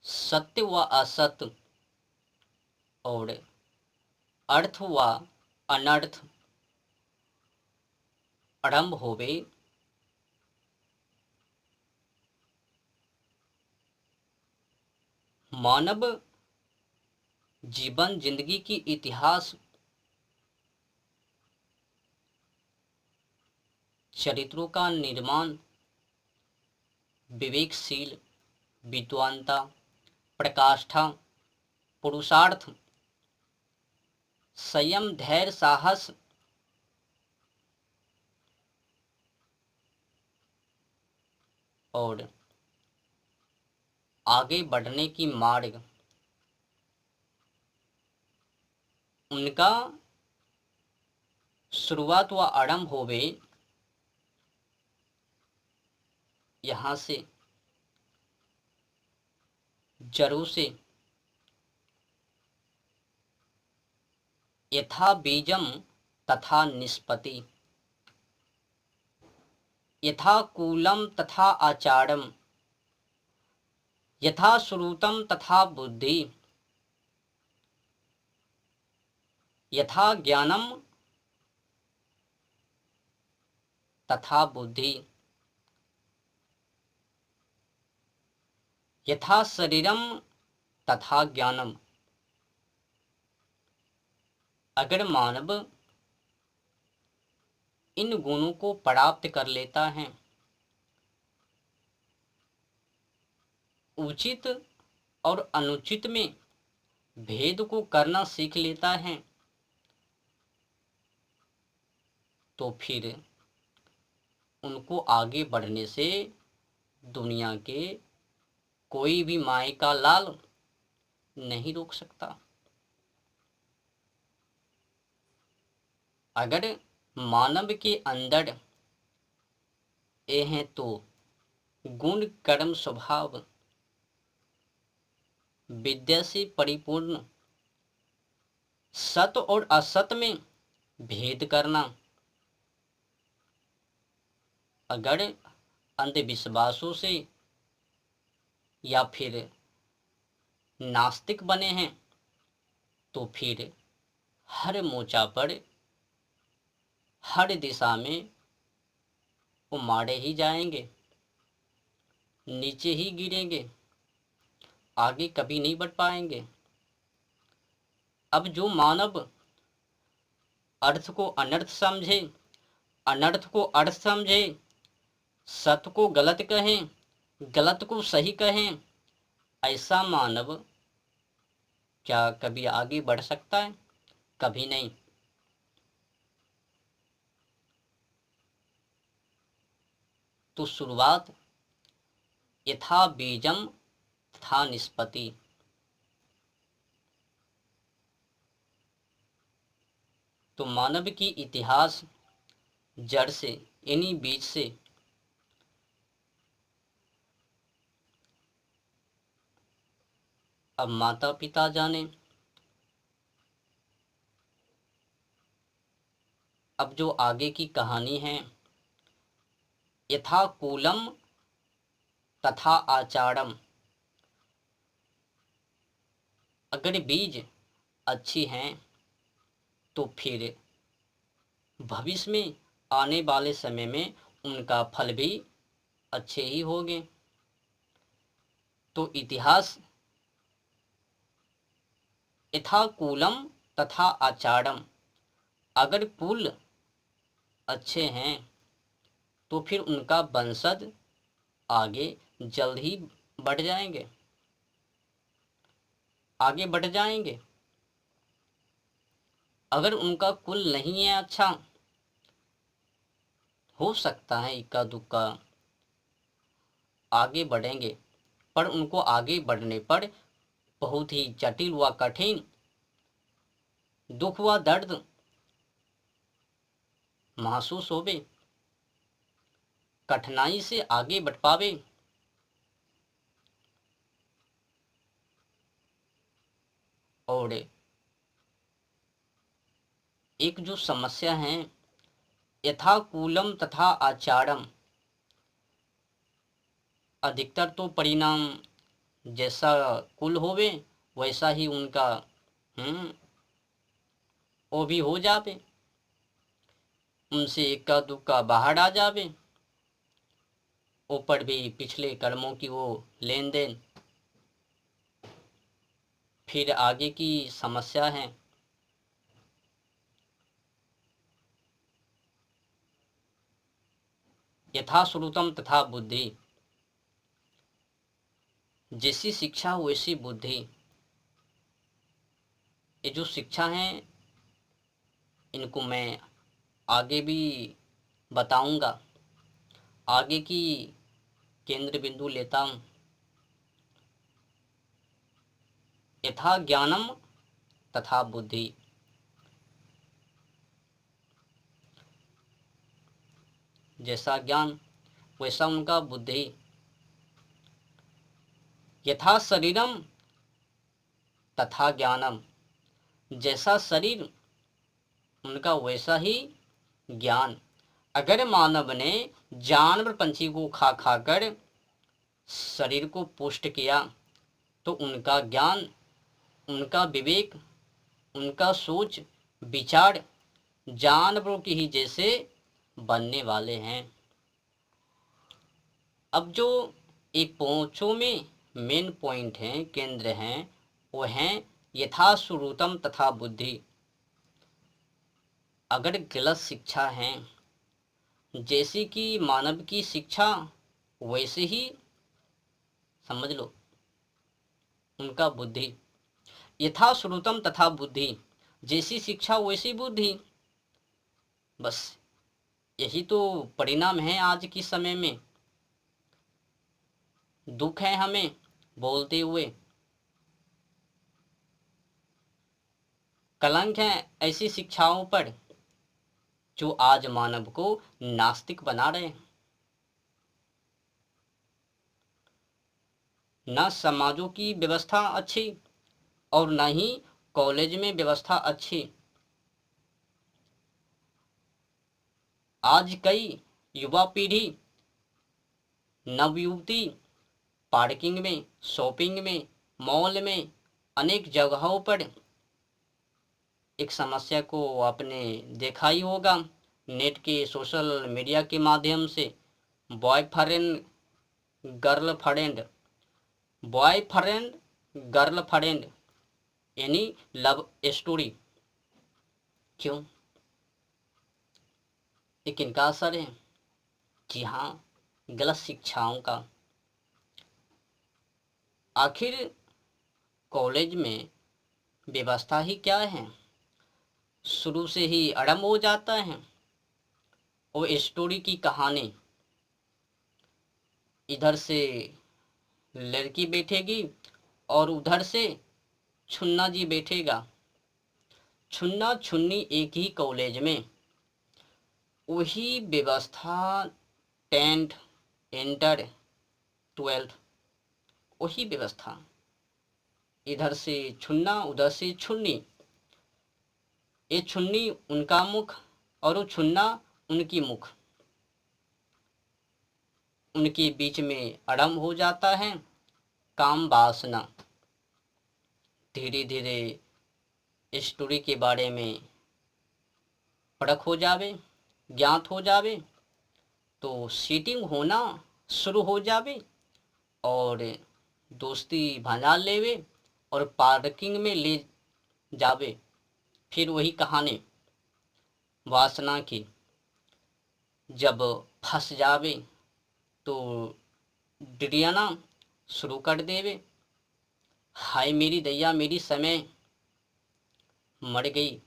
सत्य व असत्य और अर्थ व अनर्थ आरंभ होवे, मानव जीवन जिंदगी की इतिहास चरित्रों का निर्माण विवेकशील विद्वानता प्रकाष्ठा पुरुषार्थ संयम धैर्य साहस और आगे बढ़ने की मार्ग उनका शुरुआत व आरंभ होवे यहाँ से जरू से यथा बीजम तथा निष्पत्ति यथा कूलम तथा आचारम यथा श्रुतम तथा बुद्धि यथा ज्ञानम तथा बुद्धि यथा शरीरम तथा ज्ञानम। अगर मानव इन गुणों को प्राप्त कर लेता है, उचित और अनुचित में भेद को करना सीख लेता है, तो फिर उनको आगे बढ़ने से दुनिया के कोई भी माय का लाल नहीं रोक सकता। अगर मानव के अंदर ये हैं तो गुण कर्म स्वभाव विद्या से परिपूर्ण सत और असत में भेद करना, अगर अंधविश्वासों से या फिर नास्तिक बने हैं तो फिर हर मोर्चा पर हर दिशा में वो मारे ही जाएंगे, नीचे ही गिरेंगे, आगे कभी नहीं बढ़ पाएंगे। अब जो मानव अर्थ को अनर्थ समझे, अनर्थ को अर्थ समझे, सत्य को गलत कहें, गलत को सही कहें, ऐसा मानव क्या कभी आगे बढ़ सकता है? कभी नहीं। तो शुरुआत यथा बीजम तथा निष्पत्ति, तो मानव की इतिहास जड़ से इन्हीं बीज से अब माता पिता जाने, अब जो आगे की कहानी है, यथा कूलम तथा आचारम, अगर बीज अच्छी हैं तो फिर भविष्य में आने वाले समय में उनका फल भी अच्छे ही होंगे। तो इतिहास यथा कूलम तथा आचारम, अगर कुल अच्छे हैं तो फिर उनका वंशज आगे जल्द ही बढ़ जाएंगे, आगे बढ़ जाएंगे। अगर उनका कुल नहीं है अच्छा, हो सकता है इक्का दुक्का आगे बढ़ेंगे, पर उनको आगे बढ़ने पर बहुत ही जटिल व कठिन दुख व दर्द महसूस होवे, कठिनाई से आगे बढ़ पावे। और एक जो समस्या है, यथा कूलम तथा आचारम, अधिकतर तो परिणाम जैसा कुल होवे वैसा ही उनका वो भी हो जावे, उनसे इक्का दुक्का बाहर आ जावे, ऊपर भी पिछले कर्मों की वो लेन देन। फिर आगे की समस्या है, यथा श्रुतम तथा बुद्धि, जैसी शिक्षा वैसी बुद्धि। ये जो शिक्षा है इनको मैं आगे भी बताऊंगा, आगे की केंद्र बिंदु लेता हूँ। यथा ज्ञानम तथा बुद्धि, जैसा ज्ञान वैसा उनका बुद्धि। यथा शरीरम तथा ज्ञानम, जैसा शरीर उनका वैसा ही ज्ञान। अगर मानव ने जानवर पंछी को खा खा कर शरीर को पुष्ट किया तो उनका ज्ञान, उनका विवेक, उनका सोच विचार जानवरों की ही जैसे बनने वाले हैं। अब जो एक पांचों में मेन पॉइंट हैं, केंद्र हैं, वो हैं यथा श्रुतम तथा बुद्धि। अगर गलत शिक्षा है, जैसी कि मानव की शिक्षा वैसे ही समझ लो उनका बुद्धि। यथा श्रुतम तथा बुद्धि, जैसी शिक्षा वैसी बुद्धि। बस यही तो परिणाम है आज के समय में। दुख है हमें बोलते हुए, कलंक है ऐसी शिक्षाओं पर जो आज मानव को नास्तिक बना रहे हैं। न समाजों की व्यवस्था अच्छी और न ही कॉलेज में व्यवस्था अच्छी। आज कई युवा पीढ़ी नवयुवती पार्किंग में, शॉपिंग में, मॉल में, अनेक जगहों पर एक समस्या को आपने देखा ही होगा, नेट के सोशल मीडिया के माध्यम से बॉयफ्रेंड गर्लफ्रेंड, बॉयफ्रेंड गर्लफ्रेंड यानी लव स्टोरी। क्यों? ये किनका असर है? जी हाँ, गलत शिक्षाओं का। आखिर कॉलेज में व्यवस्था ही क्या है? शुरू से ही आरंभ हो जाता है वो स्टोरी की कहानी। इधर से लड़की बैठेगी और उधर से छुन्ना जी बैठेगा, छुन्ना छुन्नी एक ही कॉलेज में, वही व्यवस्था 10th इंटर 12th, वही व्यवस्था। इधर से छुन्ना उधर से छुन्नी, ये छुन्नी उनका मुख और वो छुन्ना उनकी मुख, उनके बीच में आरंभ हो जाता है काम वासना। धीरे धीरे स्टोरी के बारे में परख हो जावे, ज्ञात हो जावे, तो सीटिंग होना शुरू हो जावे और दोस्ती भंजा लेवे और पार्किंग में ले जावे। फिर वही कहानी वासना की, जब फंस जावे तो डिरियाना शुरू कर देवे, हाय मेरी दैया मेरी समय मर गई,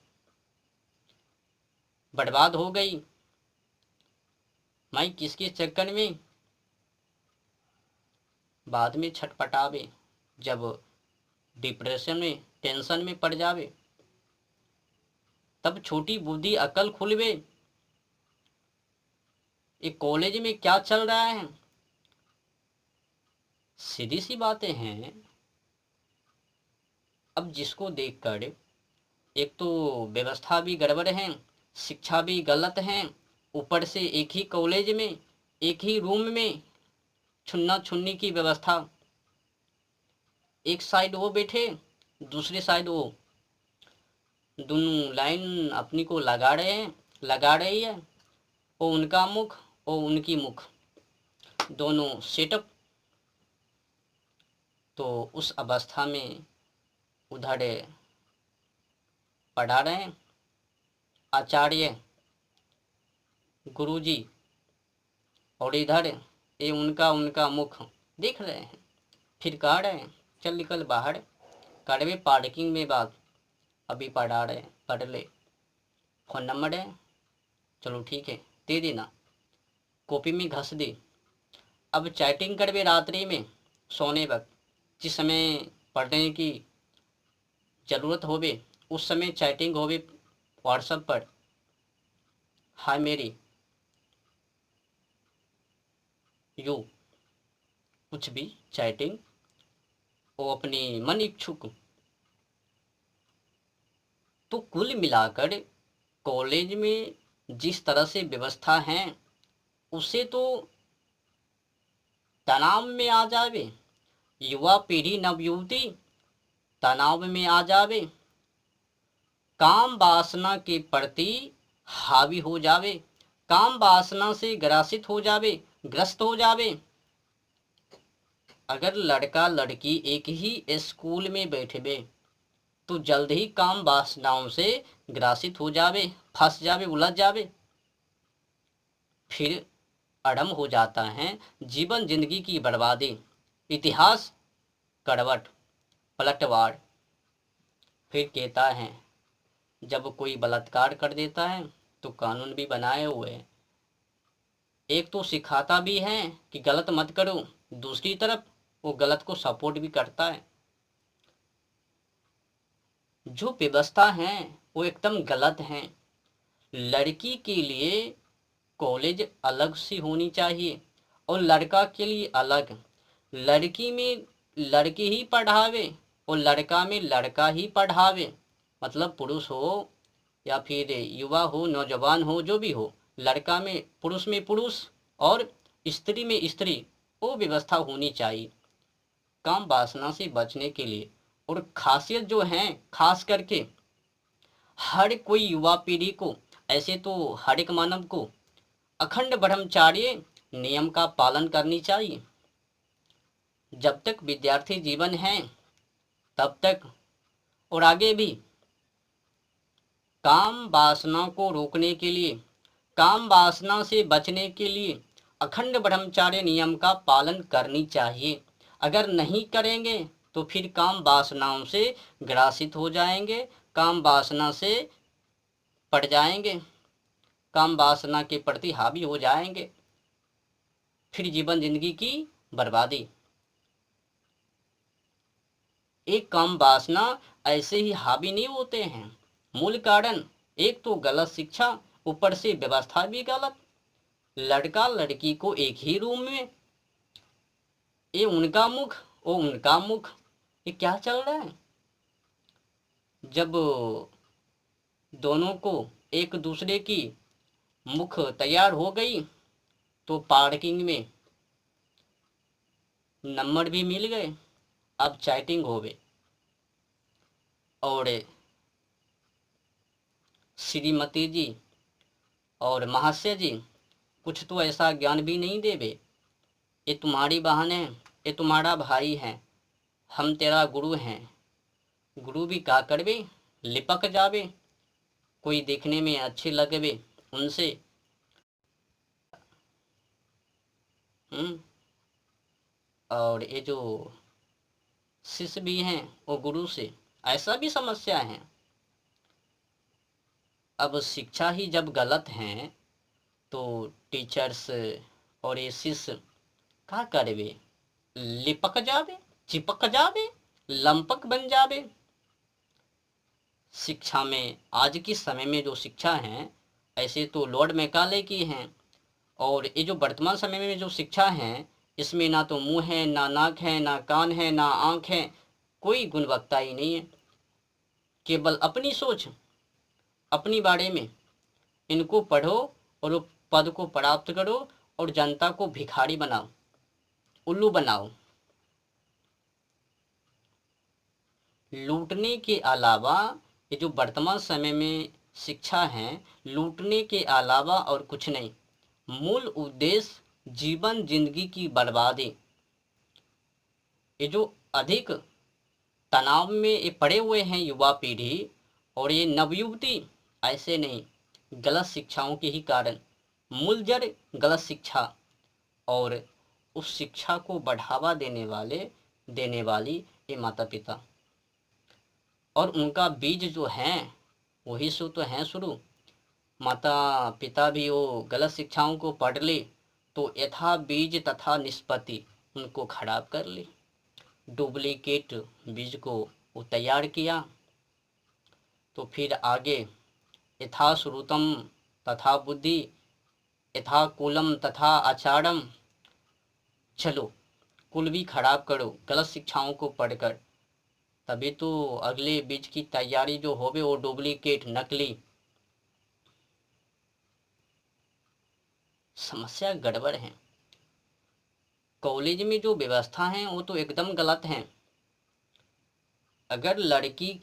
बर्बाद हो गई, मैं किसके चक्कर में। बाद में छटपटावे जब डिप्रेशन में टेंशन में पड़ जावे, तब छोटी बुद्धि अकल खुलवे, ये कॉलेज में क्या चल रहा है। सीधी सी बातें हैं। अब जिसको देखकर एक तो व्यवस्था भी गड़बड़ है, शिक्षा भी गलत है, ऊपर से एक ही कॉलेज में एक ही रूम में छुन्ना छुन्नी की व्यवस्था, एक साइड वो बैठे, दूसरी साइड वो, दोनों लाइन अपनी को लगा रहे हैं, लगा रही है। वो उनका मुख और उनकी मुख दोनों सेटअप। तो उस अवस्था में उधर पढ़ा रहे हैं आचार्य गुरुजी, और इधर ये उनका उनका मुख देख रहे हैं। फिर कह रहे हैं चल निकल बाहर, कड़वे पार्किंग में बात, अभी पढ़ा रहे हैं, पढ़ ले, फ़ोन नंबर है, चलो ठीक है दे देना, कॉपी में घस दी। अब चैटिंग करवे रात्रि में सोने वक्त, जिस समय पढ़ने की ज़रूरत होवे उस समय चैटिंग होवे व्हाट्सएप पर, हाय मेरी यू, कुछ भी चैटिंग, वो अपनी मन इच्छुक। तो कुल मिलाकर कॉलेज में जिस तरह से व्यवस्था है उससे तो तनाव में आ जावे, युवा पीढ़ी नवयुवती तनाव में आ जावे, काम वासना के प्रति हावी हो जावे, काम वासना से ग्रसित हो जावे, ग्रस्त हो जावे। अगर लड़का लड़की एक ही स्कूल में बैठे तो जल्द ही काम वासनाओं से ग्रसित हो जावे, फंस जावे, उलझ जावे। फिर आरंभ हो जाता है जीवन जिंदगी की बर्बादी, इतिहास करवट पलटवार। फिर कहता है जब कोई बलात्कार कर देता है तो कानून भी बनाए हुए हैं, एक तो सिखाता भी है कि गलत मत करो, दूसरी तरफ वो गलत को सपोर्ट भी करता है। जो व्यवस्था है वो एकदम गलत है। लड़की के लिए कॉलेज अलग सी होनी चाहिए और लड़का के लिए अलग। लड़की में लड़की ही पढ़ावे और लड़का में लड़का ही पढ़ावे, मतलब पुरुष हो या फिर युवा हो, नौजवान हो, जो भी हो, लड़का में पुरुष और स्त्री में स्त्री, वो व्यवस्था होनी चाहिए काम वासना से बचने के लिए। और खासियत जो है, खास करके हर कोई युवा पीढ़ी को, ऐसे तो हर एक मानव को अखंड ब्रह्मचार्य नियम का पालन करनी चाहिए। जब तक विद्यार्थी जीवन है तब तक और आगे भी काम वासना को रोकने के लिए, काम वासना से बचने के लिए अखंड ब्रह्मचार्य नियम का पालन करनी चाहिए। अगर नहीं करेंगे तो फिर काम वासनाओं से ग्रासित हो जाएंगे, काम वासना से पड़ जाएंगे, काम वासना के प्रति हावी हो जाएंगे, फिर जीवन जिंदगी की बर्बादी। एक काम वासना ऐसे ही हावी नहीं होते हैं, मूल कारण एक तो गलत शिक्षा, ऊपर से व्यवस्था भी गलत। लड़का लड़की को एक ही रूम में, ये उनका मुख वो उनका मुख, ये क्या चल रहा है। जब दोनों को एक दूसरे की मुख तैयार हो गई तो पार्किंग में नंबर भी मिल गए, अब चैटिंग हो गई। और श्रीमती जी और महाशय जी कुछ तो ऐसा ज्ञान भी नहीं देवे, ये तुम्हारी बहन है, ये तुम्हारा भाई है, हम तेरा गुरु हैं। गुरु भी का करवे, लिपक जावे, कोई देखने में अच्छे लगवे उनसे। और ये जो शिष्य भी हैं वो गुरु से, ऐसा भी समस्या है। अब शिक्षा ही जब गलत है तो टीचर्स और ये शिष्य का करवे, लिपक जावे, चिपक जावे, लंपक बन जावे। शिक्षा में आज के समय में जो शिक्षा है ऐसे तो लॉर्ड मैकाले की हैं, और ये जो वर्तमान समय में जो शिक्षा है इसमें ना तो मुंह है, ना नाक है, ना कान है, ना आँख है, कोई गुणवत्ता ही नहीं है। केवल अपनी सोच, अपनी बारे में, इनको पढ़ो और पद को प्राप्त करो और जनता को भिखारी बनाओ, उल्लू बनाओ। लूटने के अलावा ये जो वर्तमान समय में शिक्षा है, लूटने के अलावा और कुछ नहीं। मूल उद्देश्य जीवन जिंदगी की बर्बादी। ये जो अधिक तनाव में ये पड़े हुए हैं युवा पीढ़ी और ये नवयुवती, ऐसे नहीं, गलत शिक्षाओं के ही कारण। मूल जड़ गलत शिक्षा और उस शिक्षा को बढ़ावा देने वाली ये माता पिता, और उनका बीज जो हैं वही सो तो हैं शुरू। माता पिता भी वो गलत शिक्षाओं को पढ़ ले तो यथा बीज तथा निष्पत्ति उनको खराब कर ले। डुप्लीकेट बीज को वो तैयार किया तो फिर आगे यथा श्रुतम तथा बुद्धि यथा कुलम तथा आचारम, चलो कुल भी खराब करो गलत शिक्षाओं को पढ़कर, तभी तो अगले बीज की तैयारी जो होवे वो डुप्लीकेट नकली। समस्या गड़बड़ है। कॉलेज में जो व्यवस्था है वो तो एकदम गलत है। अगर लड़की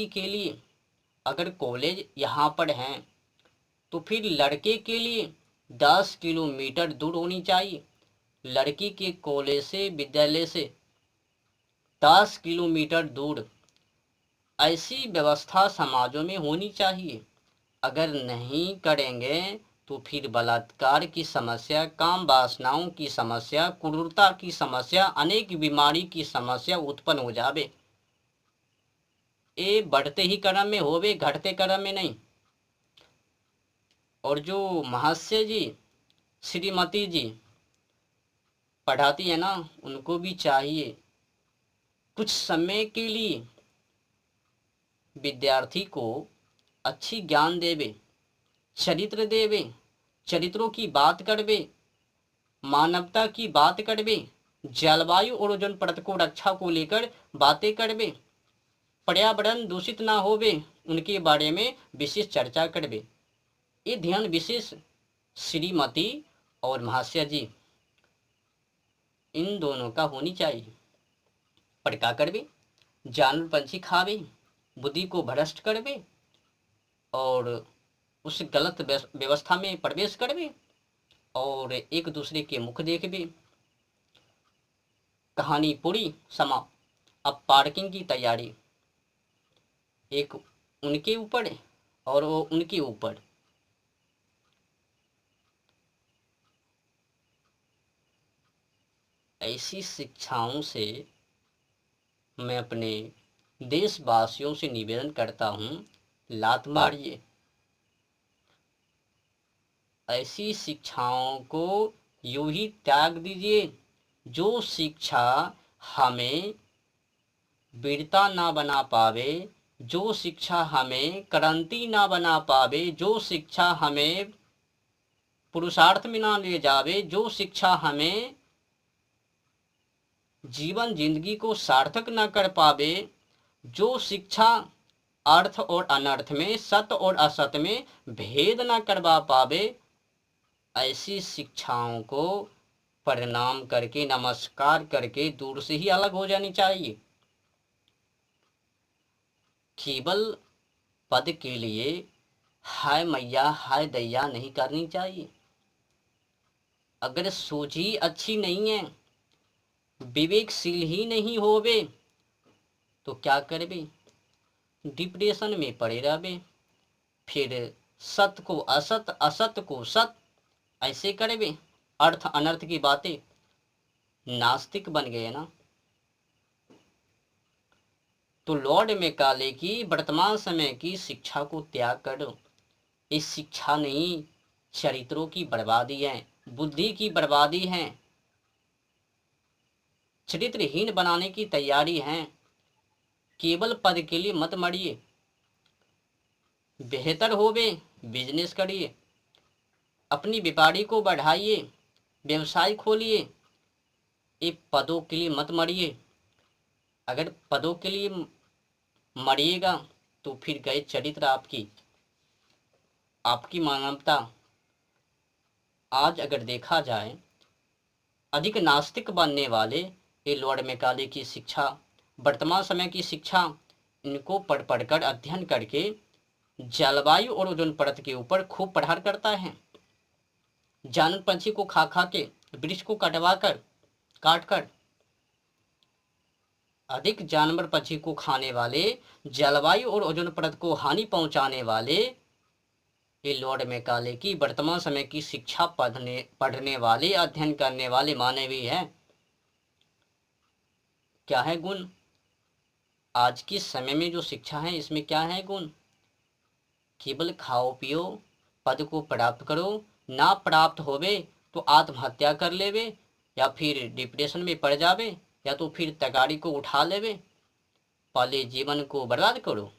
के लिए अगर कॉलेज यहाँ पर हैं तो फिर लड़के के लिए 10 किलोमीटर दूर होनी चाहिए। लड़की के कॉलेज से विद्यालय से 10 किलोमीटर दूर, ऐसी व्यवस्था समाजों में होनी चाहिए। अगर नहीं करेंगे तो फिर बलात्कार की समस्या, काम वासनाओं की समस्या, क्रूरता की समस्या, अनेक बीमारी की समस्या उत्पन्न हो जावे। ये बढ़ते ही क्रम में होवे, घटते क्रम में नहीं। और जो महाशय जी, श्रीमती जी पढ़ाती है ना, उनको भी चाहिए कुछ समय के लिए विद्यार्थी को अच्छी ज्ञान देवे, चरित्र देवे, चरित्रों की बात करवे, मानवता की बात करवे, जलवायु और ओजोन परत को रक्षा को लेकर बातें करवे, पर्यावरण दूषित ना होवे उनके बारे में विशेष चर्चा करवे। ये ध्यान विशेष श्रीमती और महाशय जी इन दोनों का होनी चाहिए। पर क्या करवे, जानवर पंछी खावे, बुद्धि को भ्रष्ट करवे और उस गलत व्यवस्था में प्रवेश करवे और एक दूसरे के मुख देखबे। कहानी पूरी समाप्त। अब पार्किंग की तैयारी, एक उनके ऊपर और वो उनके ऊपर। ऐसी शिक्षाओं से मैं अपने देशवासियों से निवेदन करता हूँ, लात मारिए। ऐसी शिक्षाओं को यूं ही त्याग दीजिए जो शिक्षा हमें वीरता ना बना पावे, जो शिक्षा हमें क्रांति ना बना पावे, जो शिक्षा हमें पुरुषार्थ में ना ले जावे, जो शिक्षा हमें जीवन जिंदगी को सार्थक न कर पावे, जो शिक्षा अर्थ और अनर्थ में, सत्य और असत्य में भेद न करवा पावे, ऐसी शिक्षाओं को प्रणाम करके, नमस्कार करके दूर से ही अलग हो जानी चाहिए। केवल पद के लिए हाय मैया हाय दैया नहीं करनी चाहिए। अगर सोच ही अच्छी नहीं है, विवेकशील ही नहीं होवे तो क्या करबे, डिप्रेशन में पड़े रहबे। फिर सत्य को असत, असत्य को सत ऐसे करबे, अर्थ अनर्थ की बातें, नास्तिक बन गए ना। तो लॉर्ड मैकाले की वर्तमान समय की शिक्षा को त्याग करो। इस शिक्षा नहीं, चरित्रों की बर्बादी है, बुद्धि की बर्बादी है, चरित्रहीन बनाने की तैयारी है। केवल पद के लिए मत मरिए, बेहतर होवे बिजनेस करिए, अपनी व्यापारी को बढ़ाइए, व्यवसाय खोलिए। ये पदों के लिए मत मरिए। अगर पदों के लिए मरिएगा तो फिर गए चरित्र आपकी मानवता। आज अगर देखा जाए अधिक नास्तिक बनने वाले, ये लॉर्ड मैकाले की शिक्षा, वर्तमान समय की शिक्षा, इनको पढ़ पढ़कर अध्ययन करके जलवायु और ओजोन परत के ऊपर खूब प्रहार करता है। जानवर पंछी को खा खा के, वृक्ष को कटवा कर, काट कर, अधिक जानवर पक्षी को खाने वाले, जलवायु और ओजोन परत को हानि पहुंचाने वाले, ये लॉर्ड मैकाले की वर्तमान समय की शिक्षा पढ़ने वाले, अध्ययन करने वाले मानवीय है। क्या है गुण? आज के समय में जो शिक्षा है इसमें क्या है गुण? केवल खाओ पियो, पद को प्राप्त करो, ना प्राप्त होवे तो आत्महत्या कर लेवे, या फिर डिप्रेशन में पड़ जावे, या तो फिर तगाड़ी को उठा लेवे। पहले जीवन को बर्बाद करो।